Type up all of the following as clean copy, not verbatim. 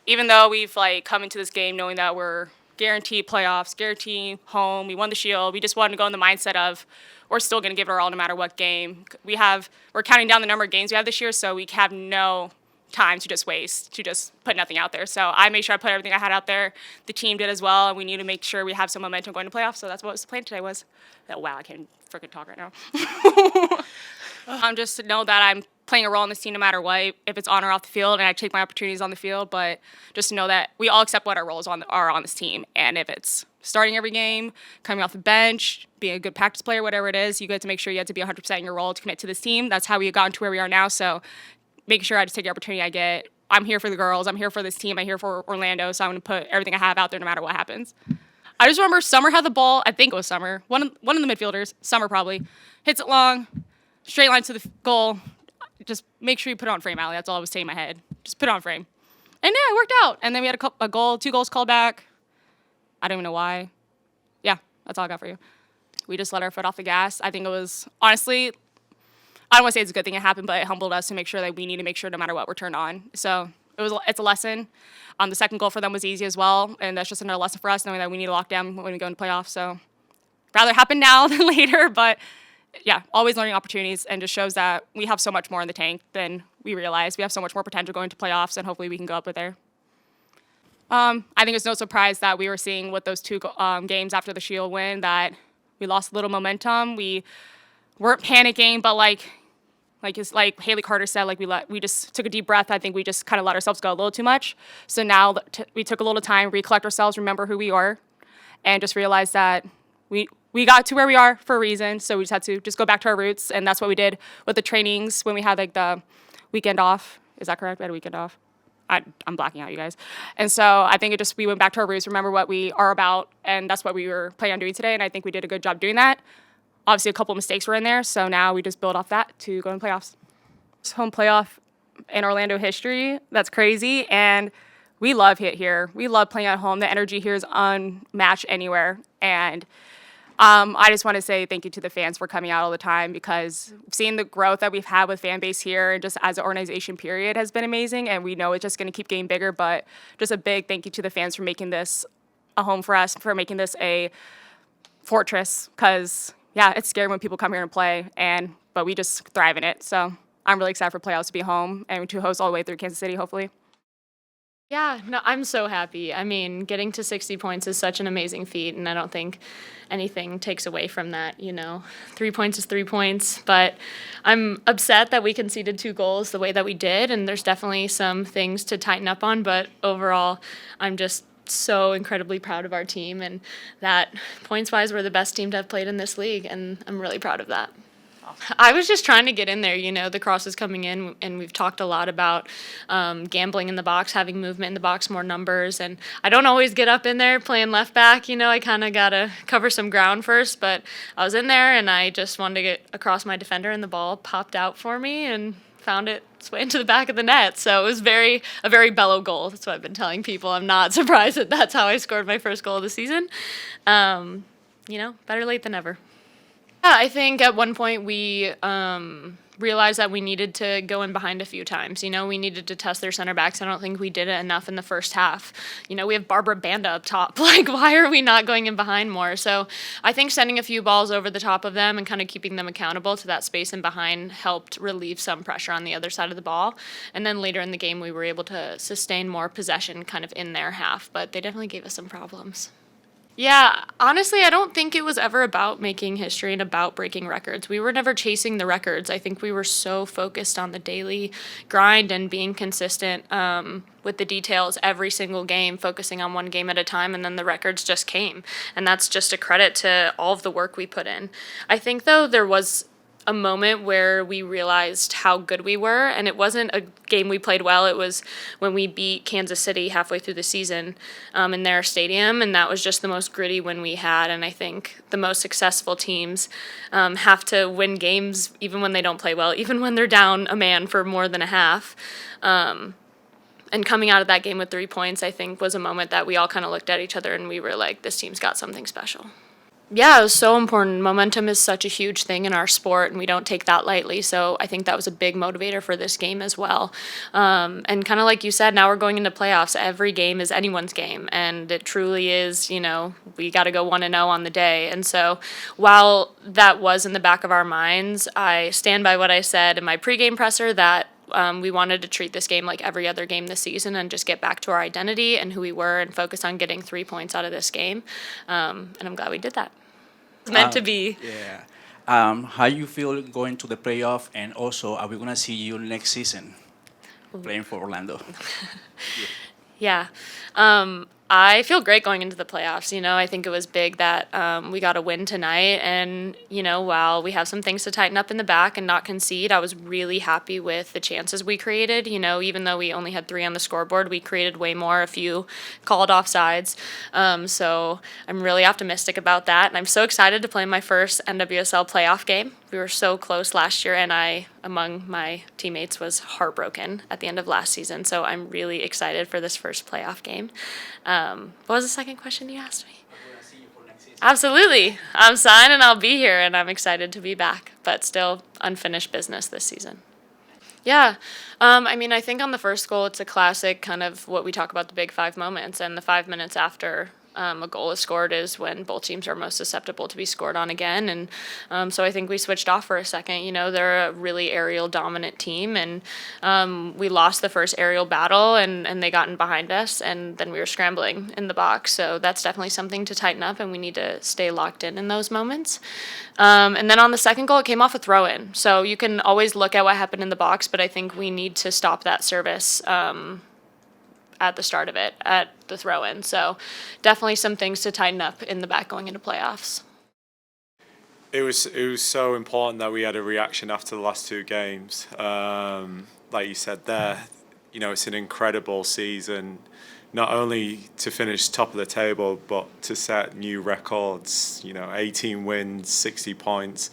Even though we've come into this game knowing that we're guaranteed playoffs, guaranteed home, we won the Shield, we just wanted to go in the mindset of we're still going to give it our all no matter what game. We're counting down the number of games we have this year, so we have no time to just waste, to just put nothing out there. So I made sure I put everything I had out there. The team did as well, and we need to make sure we have some momentum going to playoffs. So that's what the plan today was. Oh, wow, I can't freaking talk right now. Just to know that I'm playing a role in this team no matter what, if it's on or off the field, and I take my opportunities on the field. But just to know that we all accept what our roles are on this team, and if it's starting every game, coming off the bench, being a good practice player, whatever it is, you get to make sure you have to be 100% in your role to commit to this team. That's how we gotten to where we are now. So making sure I just take the opportunity I get. I'm here for the girls. I'm here for this team. I'm here for Orlando. So I'm going to put everything I have out there no matter what happens. I just remember Summer had the ball. I think it was Summer. One of the midfielders, Summer probably, hits it long, straight line to the goal. Just make sure you put it on frame, Allie. That's all I was saying in my head. Just put it on frame. And yeah, it worked out. And then we had a goal, 2 goals called back. I don't even know why. Yeah, that's all I got for you. We just let our foot off the gas. I think it was, honestly, I don't want to say it's a good thing it happened, but it humbled us to make sure that we need to make sure no matter what we're turned on. So it's a lesson. The second goal for them was easy as well, and that's just another lesson for us, knowing that we need to lock down when we go into playoffs. So rather happen now than later, but yeah, always learning opportunities, and just shows that we have so much more in the tank than we realize. We have so much more potential going to playoffs, and hopefully we can go up with there. I think it's no surprise that we were seeing with those 2 games after the Shield win that we lost a little momentum. We weren't panicking, but like Haley Carter said, we just took a deep breath. I think we just kind of let ourselves go a little too much. So now we took a little time, recollect ourselves, remember who we are, and just realize that we got to where we are for a reason. So we just had to just go back to our roots, and that's what we did with the trainings when we had the weekend off. Is that correct? We had a weekend off. I'm blacking out, you guys. And so I think we went back to our roots, remember what we are about, and that's what we were planning on doing today, and I think we did a good job doing that. Obviously, a couple of mistakes were in there, so now we just build off that to go in playoffs. It's home playoff in Orlando history. That's crazy, and we love it here. We love playing at home. The energy here is unmatched anywhere, and I just want to say thank you to the fans for coming out all the time, because seeing the growth that we've had with fan base here and just as an organization period has been amazing, and we know it's just going to keep getting bigger. But just a big thank you to the fans for making this a home for us, for making this a fortress, because yeah, it's scary when people come here and play, but we just thrive in it. So I'm really excited for playoffs to be home and to host all the way through Kansas City, hopefully. Yeah, no, I'm so happy. I mean, getting to 60 points is such an amazing feat, and I don't think anything takes away from that, 3 points is 3 points, but I'm upset that we conceded 2 goals the way that we did, and there's definitely some things to tighten up on, but overall, I'm just so incredibly proud of our team, and that points-wise, we're the best team to have played in this league, and I'm really proud of that. I was just trying to get in there, the cross is coming in, and we've talked a lot about gambling in the box, having movement in the box, more numbers, and I don't always get up in there playing left back, I kind of got to cover some ground first, but I was in there, and I just wanted to get across my defender, and the ball popped out for me, and found its way into the back of the net. So it was a very Bello goal. That's what I've been telling people. I'm not surprised that that's how I scored my first goal of the season. Better late than never. Yeah, I think at one point we realized that we needed to go in behind a few times. We needed to test their center backs. I don't think we did it enough in the first half. We have Barbara Banda up top. Why are we not going in behind more? So I think sending a few balls over the top of them and kind of keeping them accountable to that space in behind helped relieve some pressure on the other side of the ball. And then later in the game, we were able to sustain more possession kind of in their half, but they definitely gave us some problems. Yeah, honestly, I don't think it was ever about making history and about breaking records. We were never chasing the records. I think we were so focused on the daily grind and being consistent with the details every single game, focusing on one game at a time, and then the records just came. And that's just a credit to all of the work we put in. I think, though, there was a moment where we realized how good we were, and it wasn't a game we played well. It was when we beat Kansas City halfway through the season in their stadium, and that was just the most gritty win we had. And I think the most successful teams have to win games even when they don't play well, even when they're down a man for more than a half. And coming out of that game with 3 points, I think, was a moment that we all kind of looked at each other and we were like, this team's got something special. Yeah, it was so important. Momentum is such a huge thing in our sport, and we don't take that lightly. So I think that was a big motivator for this game as well. And kind of like you said, now we're going into playoffs. Every game is anyone's game, and it truly is. We got to go 1-0 on the day. And so while that was in the back of our minds, I stand by what I said in my pregame presser that we wanted to treat this game like every other game this season and just get back to our identity and who we were and focus on getting 3 points out of this game. And I'm glad we did that. It's meant to be. Yeah. How you feel going to the playoff, and also are we gonna see you next season playing for Orlando? Yeah. I feel great going into the playoffs. I think it was big that we got a win tonight. And, while we have some things to tighten up in the back and not concede, I was really happy with the chances we created. Even though we only had 3 on the scoreboard, we created way more, a few called offsides. So I'm really optimistic about that. And I'm so excited to play my first NWSL playoff game. We were so close last year, and I, among my teammates, was heartbroken at the end of last season. So I'm really excited for this first playoff game. What was the second question you asked me? Absolutely. I'm signed and I'll be here, and I'm excited to be back, but still unfinished business this season. Yeah. I think on the first goal, it's a classic kind of what we talk about, the big 5 moments. And the 5 minutes after a goal is scored is when both teams are most susceptible to be scored on again. And so I think we switched off for a second. They're a really aerial dominant team, and we lost the first aerial battle, and they got in behind us, and then we were scrambling in the box. So that's definitely something to tighten up, and we need to stay locked in those moments. And then on the second goal, it came off a throw-in. So you can always look at what happened in the box, but I think we need to stop that service at the start of it, at the throw-in. So definitely some things to tighten up in the back going into playoffs. It was so important that we had a reaction after the last 2 games. Like you said there, it's an incredible season, not only to finish top of the table, but to set new records, 18 wins, 60 points.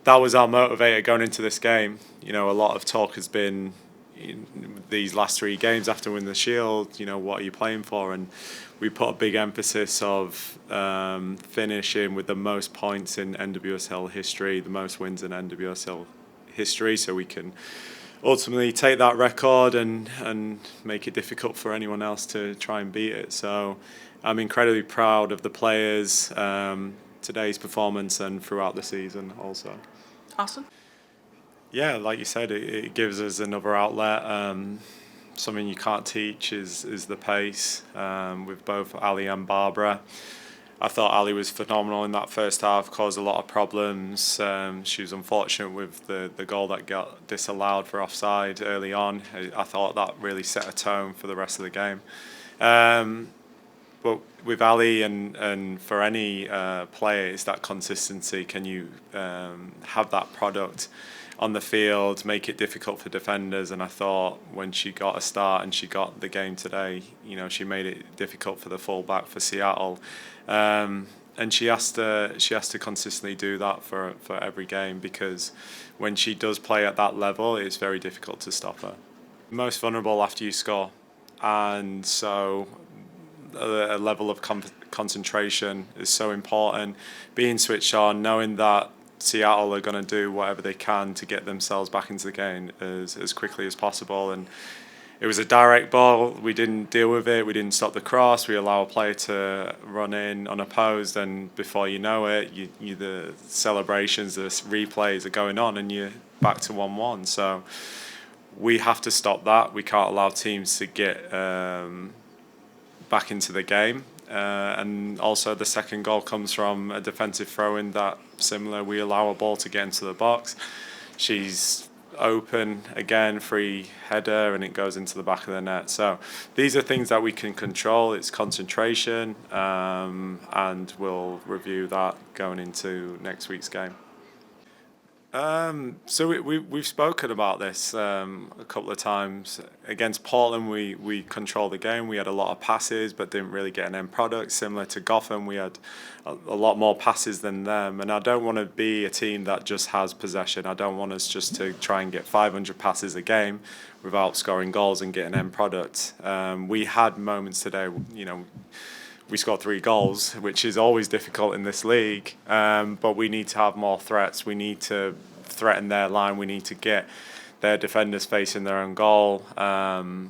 That was our motivator going into this game. A lot of talk has been these last 3 games after winning the Shield, what are you playing for? And we put a big emphasis of finishing with the most points in NWSL history, the most wins in NWSL history, so we can ultimately take that record and make it difficult for anyone else to try and beat it. So I'm incredibly proud of the players, today's performance and throughout the season also. Awesome. Yeah, like you said, it gives us another outlet. Something you can't teach is the pace, with both Ali and Barbara. I thought Ali was phenomenal in that first half, caused a lot of problems. She was unfortunate with the goal that got disallowed for offside early on. I thought that really set a tone for the rest of the game. But with Ali and for any player, it's that consistency. Can you have that product on the field, make it difficult for defenders? And I thought when she got a start and she got the game today, she made it difficult for the fullback for Seattle, and she has to consistently do that for every game, because when she does play at that level, it's very difficult to stop her. Most vulnerable after you score, and so a level of concentration is so important. Being switched on, knowing that Seattle are going to do whatever they can to get themselves back into the game as quickly as possible. And it was a direct ball. We didn't deal with it. We didn't stop the cross. We allow a player to run in unopposed, and before you know it, the celebrations, the replays are going on, and you're back to 1-1. So we have to stop that. We can't allow teams to get back into the game. And also the second goal comes from a defensive throw-in that similar. We allow a ball to get into the box. She's open again, free header, and it goes into the back of the net. So these are things that we can control. It's concentration, and we'll review that going into next week's game. So we've spoken about this a couple of times. Against Portland, we controlled the game. We had a lot of passes, but didn't really get an end product. Similar to Gotham, we had a lot more passes than them. And I don't want to be a team that just has possession. I don't want us just to try and get 500 passes a game without scoring goals and getting end product. We had moments today, we scored 3 goals, which is always difficult in this league. But we need to have more threats. We need to threaten their line. We need to get their defenders facing their own goal.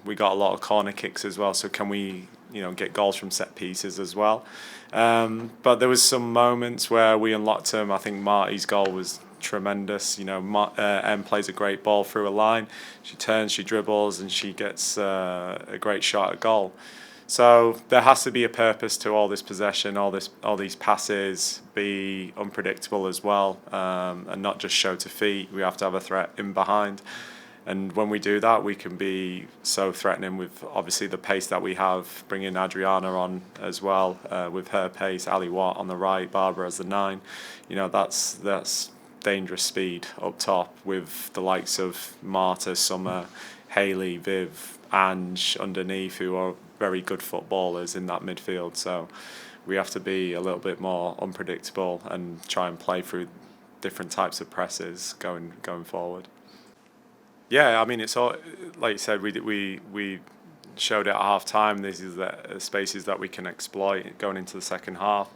We got a lot of corner kicks as well. So can we, get goals from set pieces as well? But there was some moments where we unlocked them. I think Marty's goal was tremendous. Em plays a great ball through a line. She turns, she dribbles, and she gets a great shot at goal. So there has to be a purpose to all this possession, all these passes, be unpredictable as well, and not just show to feet. We have to have a threat in behind. And when we do that, we can be so threatening with obviously the pace that we have, bringing Adriana on as well with her pace, Ali Watt on the right, Barbara as the 9. That's dangerous speed up top with the likes of Marta, Summer, Hayley, Viv, Ange underneath, who are very good footballers in that midfield. So we have to be a little bit more unpredictable and try and play through different types of presses going forward. Yeah, I mean, it's all like you said. We showed it at half time. These are the spaces that we can exploit going into the second half.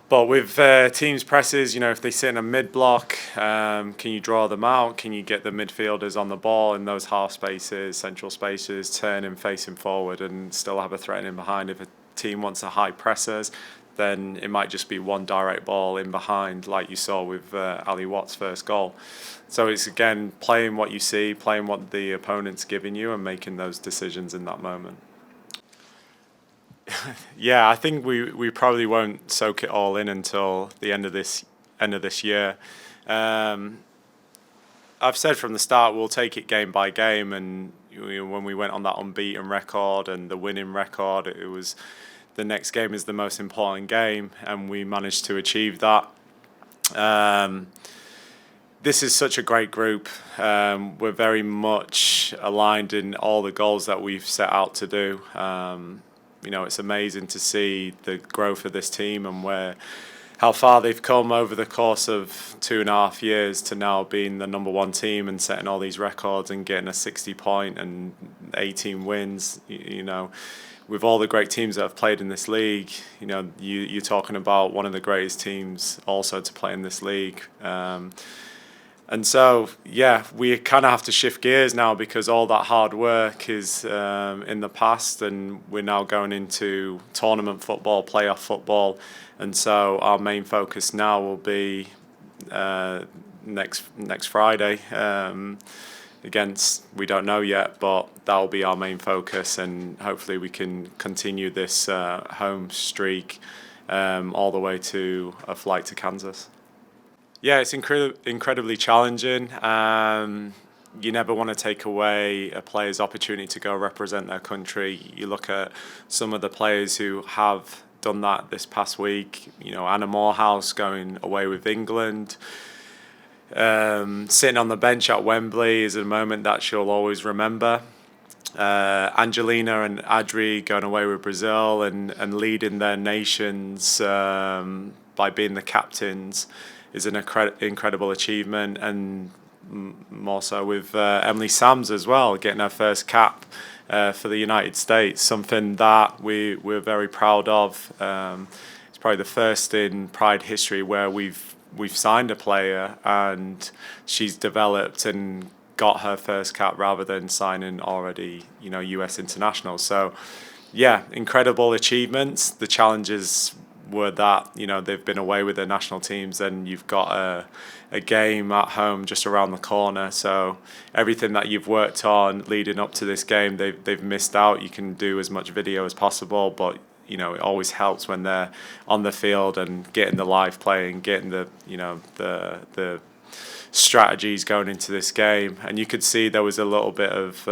But with teams' presses, if they sit in a mid block, can you draw them out? Can you get the midfielders on the ball in those half spaces, central spaces, turning, facing forward, and still have a threat in behind? If a team wants a high pressers, then it might just be one direct ball in behind, like you saw with Ali Watt's first goal. So it's, again, playing what you see, playing what the opponent's giving you, and making those decisions in that moment. Yeah, I think we probably won't soak it all in until the end of this year. I've said from the start we'll take it game by game, and when we went on that unbeaten record and the winning record, it was the next game is the most important game, and we managed to achieve that. This is such a great group. We're very much aligned in all the goals that we've set out to do. It's amazing to see the growth of this team and how far they've come over the course of 2.5 years to now being the number 1 team and setting all these records and getting a 60-point and 18 wins. With all the great teams that have played in this league, you're talking about one of the greatest teams also to play in this league. And so, yeah, we kind of have to shift gears now because all that hard work is in the past, and we're now going into tournament football, playoff football. And so our main focus now will be next Friday against, we don't know yet, but that will be our main focus, and hopefully we can continue this home streak all the way to a flight to Kansas. Yeah, it's incredibly challenging. You never want to take away a player's opportunity to go represent their country. You look at some of the players who have done that this past week. Anna Morehouse going away with England. Sitting on the bench at Wembley is a moment that she'll always remember. Angelina and Adri going away with Brazil and leading their nations by being the captains is an incredible achievement, and more so with Emily Sams as well, getting her first cap for the United States, something that we're very proud of. It's probably the first in Pride history where we've signed a player and she's developed and got her first cap rather than signing already, US internationals. So, yeah, incredible achievements. The challenges were that they've been away with their national teams, and you've got a game at home just around the corner. So everything that you've worked on leading up to this game, they've missed out. You can do as much video as possible, but it always helps when they're on the field and getting the live play and getting the strategies going into this game. And you could see there was a little bit of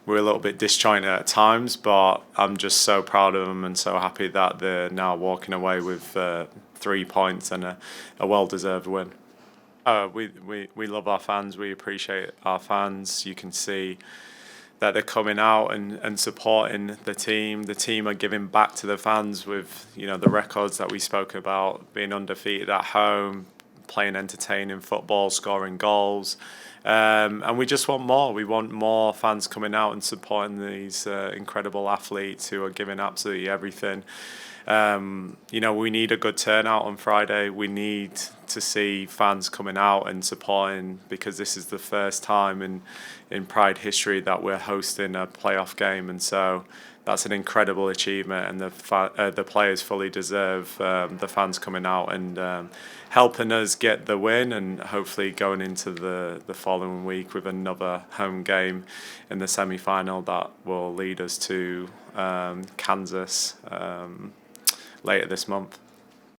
we're a little bit disjointed at times, but I'm just so proud of them and so happy that they're now walking away with 3 points and a well-deserved win. We love our fans. We appreciate our fans. You can see that they're coming out and supporting the team. The team are giving back to the fans with the records that we spoke about, being undefeated at home, playing entertaining football, scoring goals. And we just want more. We want more fans coming out and supporting these incredible athletes who are giving absolutely everything. We need a good turnout on Friday. We need to see fans coming out and supporting, because this is the first time in Pride history that we're hosting a playoff game, and so that's an incredible achievement, and the players fully deserve the fans coming out and helping us get the win, and hopefully going into the following week with another home game in the semi-final that will lead us to Kansas later this month.